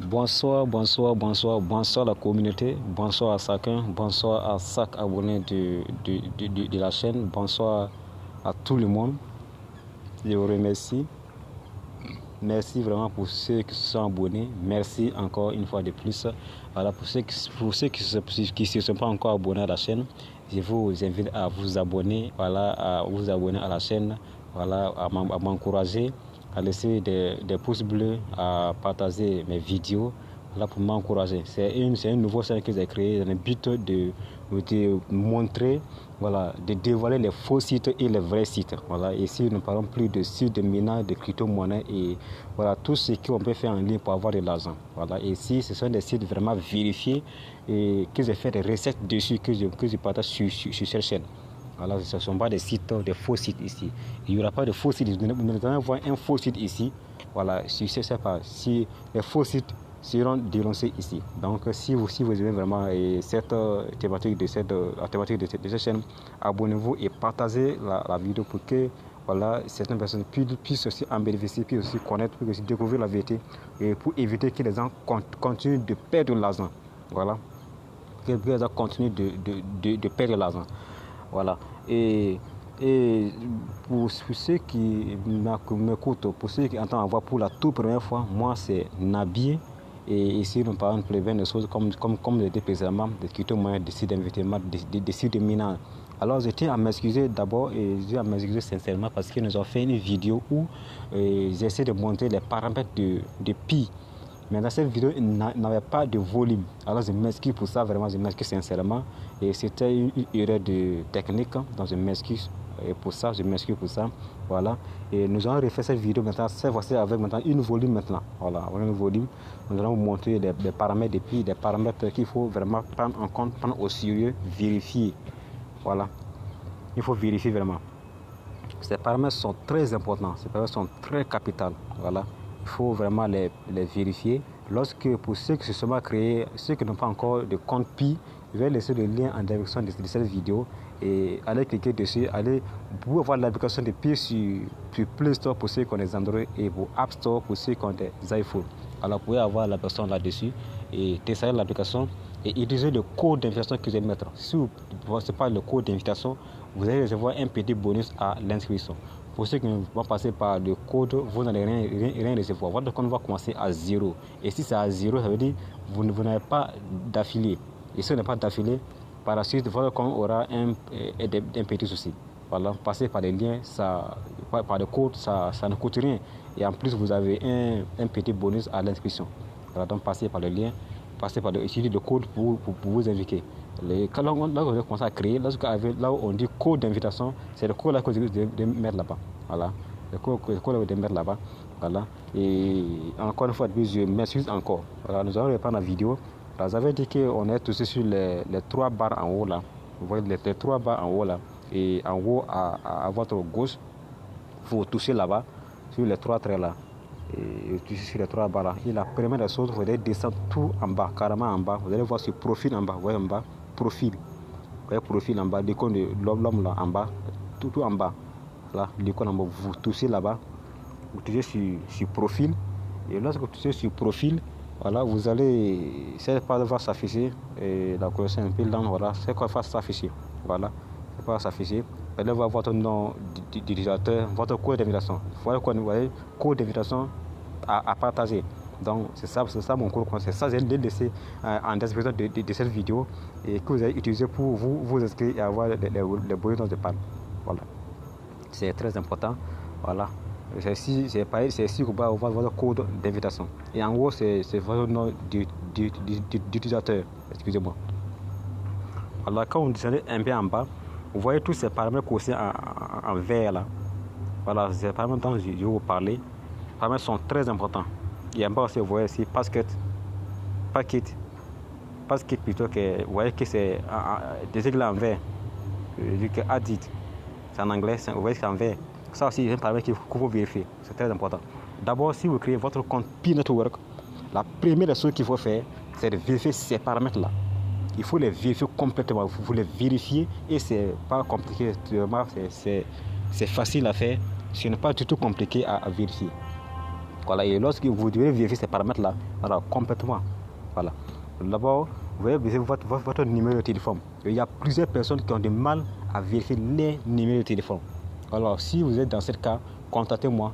Bonsoir la communauté, bonsoir à chacun, bonsoir à chaque abonné de la chaîne, bonsoir à tout le monde. Je vous remercie. Merci vraiment pour ceux qui se sont abonnés. Merci encore une fois de plus. Voilà, pour ceux qui ne se sont pas encore abonnés à la chaîne, je vous invite à vous abonner, voilà, à vous abonner à la chaîne, voilà, à m'encourager, à laisser des pouces bleus, à partager mes vidéos, voilà, pour m'encourager. C'est une nouvelle chaîne que j'ai créée dans le but de montrer, voilà, de dévoiler les faux sites et les vrais sites. Voilà, ici nous ne parlons plus de sites de minage, de crypto-monnaie et voilà, tout ce qu'on peut faire en ligne pour avoir de l'argent. Voilà, ici ce sont des sites vraiment vérifiés et que j'ai fait des recettes dessus que je partage sur cette chaîne. Voilà, ce ne sont pas des sites, des faux sites ici. Il n'y aura pas de faux sites. Nous allons voir un faux site ici. Voilà, je ne sais pas si les faux sites seront dénoncés ici. Donc, si vous aimez vraiment cette thématique de cette chaîne, abonnez-vous et partagez la vidéo pour que voilà, certaines personnes puissent aussi en bénéficier, puissent aussi connaître, puissent aussi découvrir la vérité et pour éviter que les gens continuent de perdre l'argent. Voilà, que les gens continuent de perdre l'argent. Voilà. Et pour ceux qui m'écoutent, pour ceux qui entendent avoir pour la toute première fois, moi c'est Nabi. Et ici, nous parlons de plein de choses comme je disais précédemment, des crypto-monnaies, des sites d'investissement, des sites de minage. Alors, je tiens à m'excuser d'abord et je tiens à m'excuser sincèrement parce que nous avons fait une vidéo où j'essaie de montrer les paramètres de Pi. Mais dans cette vidéo, il n'avait pas de volume. Alors, je m'excuse pour ça, vraiment, je m'excuse sincèrement. Et c'était une erreur de technique, donc je m'excuse. Et pour ça, je m'excuse pour ça. Voilà. Et nous allons refaire cette vidéo maintenant, cette fois-ci avec maintenant une volume maintenant. Voilà, avec un volume. Nous allons vous montrer des paramètres et puis des paramètres qu'il faut vraiment prendre en compte, prendre au sérieux, vérifier. Voilà. Il faut vérifier vraiment. Ces paramètres sont très importants, ces paramètres sont très capitaux. Voilà. Il faut vraiment les vérifier. Lorsque, pour ceux qui se sont créés, ceux qui n'ont pas encore de compte Pi, je vais laisser le lien en description de cette vidéo et allez cliquer dessus, allez vous avoir l'application de Pi sur Play Store pour ceux qui ont des Android et pour App Store pour ceux qui ont des iPhones. Alors vous pouvez avoir l'application là-dessus et télécharger l'application et utiliser le code d'invitation que je vais mettre. Si vous ne pensez pas le code d'invitation, vous allez recevoir un petit bonus à l'inscription. Pour ceux qui vont passer par le code, vous n'allez rien recevoir. Votre compte va commencer à 0. Et si c'est à 0, ça veut dire que vous n'avez pas d'affilié. Et si vous n'avez pas d'affilié, par la suite, votre compte aura un petit souci. Voilà, passer par les liens, par le code, ça ne coûte rien. Et en plus, vous avez un petit bonus à l'inscription. Voilà, donc passez par le lien, utilisez le code pour vous inviter. Là où vous avez commencé à créer, là où on dit code d'invitation, c'est le code là que vous devez mettre là-bas. Voilà. Le code que vous devez mettre là-bas. Voilà. Et encore une fois, je m'excuse encore. Voilà, nous allons reprendre la vidéo. Là, j'avais dit qu'on est tous sur les 3 barres en haut là. Vous voyez les 3 barres en haut là. Et en haut, à votre gauche, il faut toucher là-bas, sur les 3 traits là. Et toucher sur les 3 barres là. Et la première des choses, vous allez descendre tout en bas, carrément en bas. Vous allez voir ce profil en bas. Vous voyez en bas, profil. Vous voyez profil en bas, l'icône de l'homme là en bas, tout en bas. Là, l'icône en bas, vous touchez là-bas. Vous touchez sur profil. Et lorsque vous touchez sur profil, voilà, vous allez, cette page va s'afficher, et la couleur c'est un peu lente, voilà, cette page va s'afficher, voilà, cette page va s'afficher, vous allez voir votre nom d'utilisateur, votre code d'invitation, vous voyez, code d'invitation à partager. Donc c'est ça mon cours, c'est ça j'ai laissé en description de cette vidéo et que vous allez utiliser pour vous inscrire et avoir les bonus dont je parle. Voilà, c'est très important, voilà. C'est ici que vous pouvez avoir votre code d'invitation. Et en haut, c'est votre nom d'utilisateur. Excusez-moi. Alors, quand vous descendez un peu en bas, vous voyez tous ces paramètres aussi en vert là. Voilà, ces paramètres dont je vais vous parler. Les paramètres sont très importants. Et en bas aussi, vous voyez ici, packet plutôt que, vous voyez que c'est des aigles en vert. Vu que addit, c'est en anglais, vous voyez que c'est en vert. Ça aussi, c'est un paramètre qu'il faut vérifier. C'est très important. D'abord, si vous créez votre compte Pi Network, la première chose qu'il faut faire, c'est de vérifier ces paramètres-là. Il faut les vérifier complètement. Vous les vérifiez et c'est pas compliqué. C'est facile à faire. Ce n'est pas du tout compliqué à vérifier. Voilà, et lorsque vous devez vérifier ces paramètres-là, voilà, complètement. Voilà. D'abord, vous devez vérifier votre numéro de téléphone. Il y a plusieurs personnes qui ont du mal à vérifier les numéros de téléphone. Alors, si vous êtes dans ce cas, contactez-moi,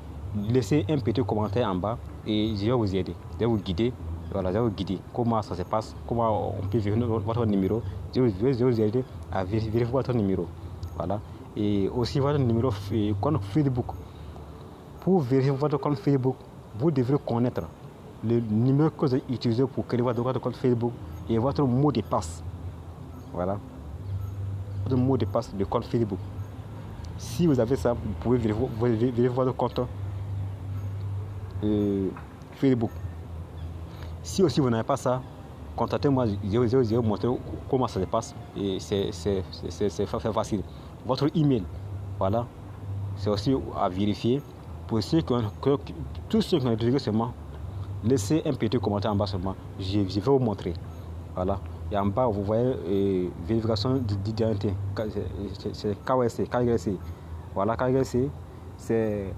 laissez un petit commentaire en bas et je vais vous aider. Je vais vous guider. Voilà, je vais vous guider comment ça se passe, comment on peut vérifier votre numéro. Je vais vous aider à vérifier votre numéro. Voilà. Et aussi votre numéro compte Facebook. Pour vérifier votre compte Facebook, vous devrez connaître le numéro que vous utilisez pour créer votre compte Facebook et votre mot de passe. Voilà. Votre mot de passe de compte Facebook. Si vous avez ça, vous pouvez vérifier votre compte Facebook. Si aussi vous n'avez pas ça, contactez-moi, je vais vous montrer comment ça se passe. Et c'est facile. Votre email, voilà, c'est aussi à vérifier. Pour tous ceux qui ont utilisé seulement, laissez un petit commentaire en bas seulement. Je vais vous montrer. Voilà. Et en bas, vous voyez vérification d'identité. C'est KYC. Voilà, KYC, c'est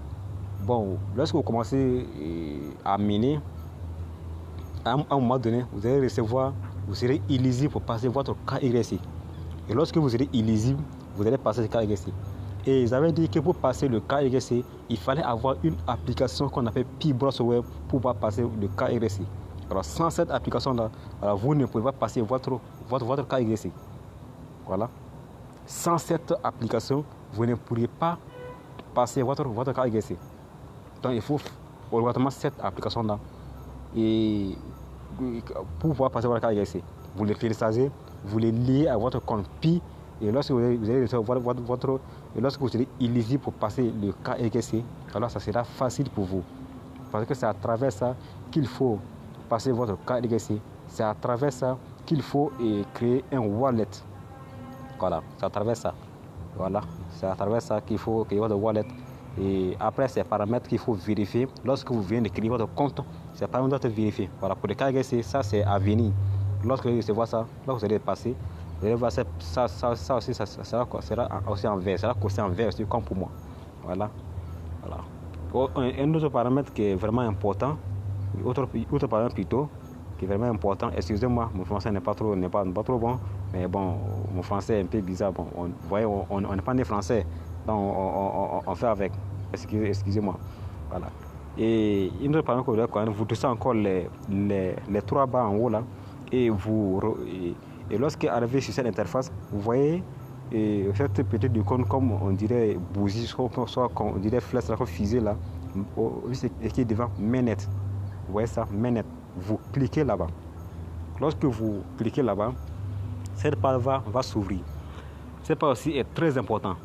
bon. Lorsque vous commencez à miner, à un moment donné, vous allez recevoir, vous serez éligible pour passer votre KYC. Et lorsque vous serez éligible, vous allez passer le KYC. Et ils avaient dit que pour passer le KYC, il fallait avoir une application qu'on appelle P-Browser pour pouvoir passer le KYC. Alors sans cette application-là, vous ne pouvez pas passer votre KYC. Voilà. Sans cette application, vous ne pourriez pas passer votre KYC. Donc il faut obligatoirement cette application-là. Et pour pouvoir passer votre KYC, vous le téléchargez, vous le liez à votre compte Pi. Et lorsque vous allez recevoir et lorsque vous serez éligible pour passer le KYC, alors ça sera facile pour vous. Parce que c'est à travers ça qu'il faut passer votre KYC. C'est à travers ça qu'il faut créer un wallet. Voilà, c'est à travers ça. Voilà, c'est à travers ça qu'il faut créer votre wallet. Et après, ces paramètres qu'il faut vérifier. Lorsque vous venez de créer votre compte, ces paramètres doivent être vérifiés. Voilà, pour le KYC, ça c'est à venir. Lorsque vous recevez ça, lorsque vous allez passer, vous allez voir ça aussi, ça sera aussi en vert, ça sera coché en vert aussi, comme pour moi. Voilà. Un autre paramètre qui est vraiment important, autre paramètre plutôt, qui est vraiment important, excusez-moi, mon français n'est pas trop bon, mais bon, mon français est un peu bizarre. Bon, vous voyez, on n'est pas né français, donc on fait avec. Excusez-moi. Voilà. Et une autre paramètre que vous devez connaître, vous touchez encore les 3 barres en haut là, et lorsque arrivé sur cette interface, vous voyez cette petite icône comme on dirait bougie, soit on dirait flèche, là, fusée là, qui est devant mainnet. Vous voyez ça, mainnet. Vous cliquez là-bas. Lorsque vous cliquez là-bas, cette page va s'ouvrir. Cette page aussi est très important.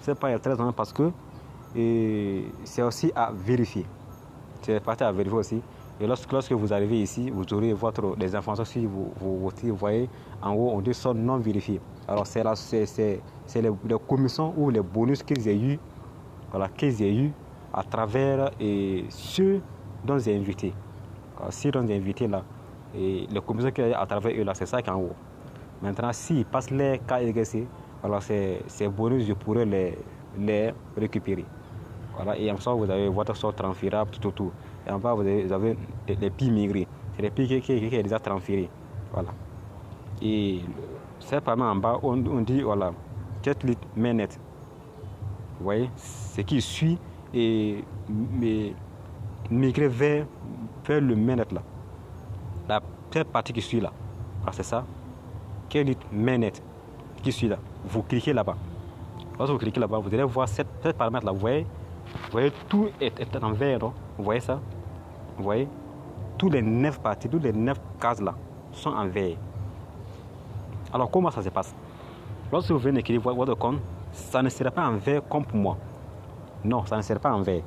Cette page est très importante parce que c'est aussi à vérifier. C'est parti à vérifier aussi. Et lorsque vous arrivez ici, vous aurez les informations. Si vous voyez en haut, on dit son non vérifié. Alors c'est les commissions ou les bonus qu'ils aient eu, voilà, à travers ceux dont j'ai invité. Alors, ceux dont j'ai invité là, et les commissions qu'il y a à travers eux là, c'est ça qui est en haut. Maintenant, s'ils passent les KYC, alors ces bonus, je pourrais les récupérer. Voilà, et en soi, vous avez votre sort transférable, tout. Et en bas, vous avez les pi migrés. C'est les pi qui est déjà transféré. Voilà. Et c'est pas mal en bas, on dit, voilà, Jetlit mainnet. Vous voyez, ce qui suit et migrer vers le mainnet là. La première partie qui suit là. Alors c'est ça. Jetlit mainnet qui suit là. Vous cliquez là-bas. Lorsque vous cliquez là-bas, vous allez voir cette paramètre là. Vous voyez, tout est en vert, non? Vous voyez ça? Vous voyez? Tous les 9 parties, toutes les 9 cases là sont en vert. Alors comment ça se passe? Lorsque vous venez d'écrire votre compte, ça ne sera pas en vert comme pour moi. Non, ça ne sera pas en vert.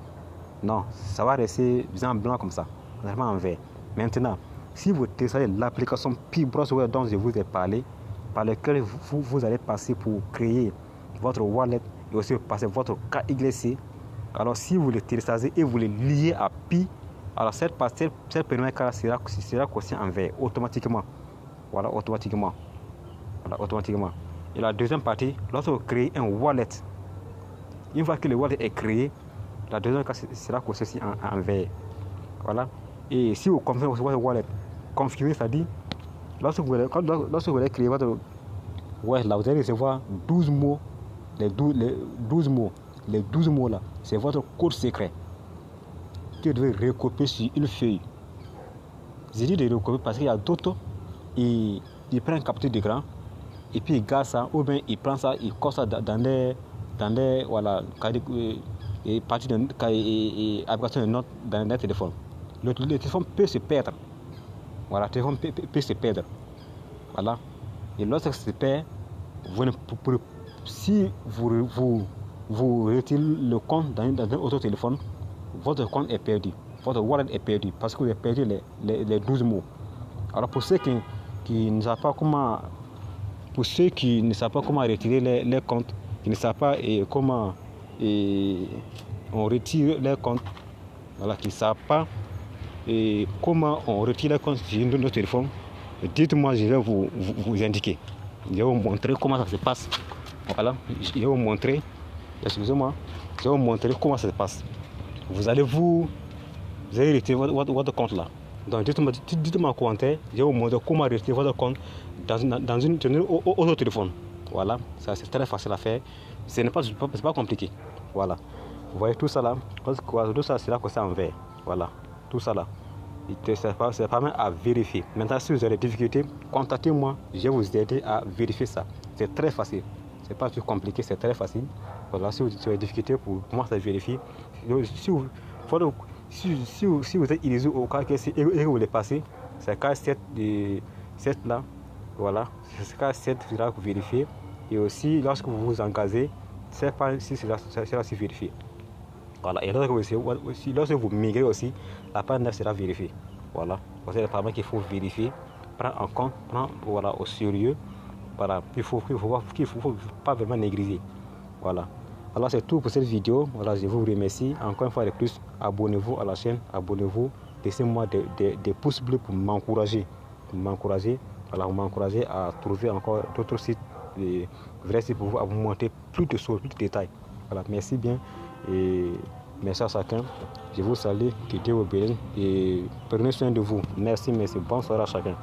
Non, ça va rester en blanc comme ça. Ça ne sera pas en vert. Maintenant, si vous téléchargez l'application P-Browser dont je vous ai parlé, par laquelle vous allez passer pour créer votre wallet et aussi passer votre KYC. Alors si vous le téléchargez et vous le liez à Pi, alors cette première carte sera cochée en vert automatiquement. Voilà, automatiquement. Et la deuxième partie, lorsque vous créez un wallet, une fois que le wallet est créé, la deuxième carte sera cochée en vert. Voilà. Et si vous confirmez votre wallet, confirmer, c'est-à-dire, lorsque vous allez créer votre wallet, là, vous allez recevoir 12 mots. Les 12 mots. Les 12 mots là, c'est votre code secret que vous devez recopier sur une feuille. J'ai dit de recopier parce qu'il y a d'autres, il prend un capture d'écran et puis il garde ça, ou bien il prend ça, il colle ça dans des voilà, et partie et application de notes dans les téléphones. Le téléphone peut se perdre. Voilà, le téléphone peut se perdre. Voilà. Et lorsque ça se perd, si vous retirez le compte dans un autre téléphone, votre compte est perdu. Votre wallet est perdu parce que vous avez perdu les 12 mots. Alors pour ceux qui ne savent pas comment, retirer les comptes, qui ne savent pas comment on retire les comptes, voilà, qui ne savent pas comment on retire les comptes sur notre téléphone, dites-moi, je vais vous indiquer. Je vais vous montrer comment ça se passe. Voilà, je vais vous montrer. Excusez-moi, je vais vous montrer comment ça se passe. Vous allez retirer votre compte là. Donc dites-moi en commentaire, je vais vous montrer comment retirer votre compte dans une autre téléphone. Voilà, ça c'est très facile à faire. Ce n'est pas compliqué. Voilà. Vous voyez tout ça là, tout ça c'est là que c'est en vert. Voilà, tout ça là. Ça permet à vérifier. Maintenant, si vous avez des difficultés, contactez-moi. Je vais vous aider à vérifier ça. C'est très facile. C'est pas plus compliqué, c'est très facile. Voilà, si vous avez des difficultés pour commencer à vérifier, si vous êtes utilisé au cas et que vous les passez, c'est cas 7 là. Voilà, c'est cas 7 là que vous vérifiez. Et aussi, lorsque vous vous engagez, c'est pas si c'est là vérifié. Voilà, et lorsque vous migrez aussi, la page 9 sera vérifiée. Voilà, c'est le paramètre qu'il faut vérifier, prendre en compte, voilà, au sérieux. Voilà, il faut pas vraiment négliger. Voilà. Alors c'est tout pour cette vidéo. Voilà, je vous remercie. Encore une fois de plus, abonnez-vous à la chaîne, abonnez-vous, laissez-moi des pouces bleus pour m'encourager. Voilà, vous m'encourager à trouver encore d'autres sites, des vrais sites pour vous montrer plus de choses, plus de détails. Voilà, merci bien et merci à chacun. Je vous salue, que Dieu vous bénisse et prenez soin de vous. Merci, bonne soirée à chacun.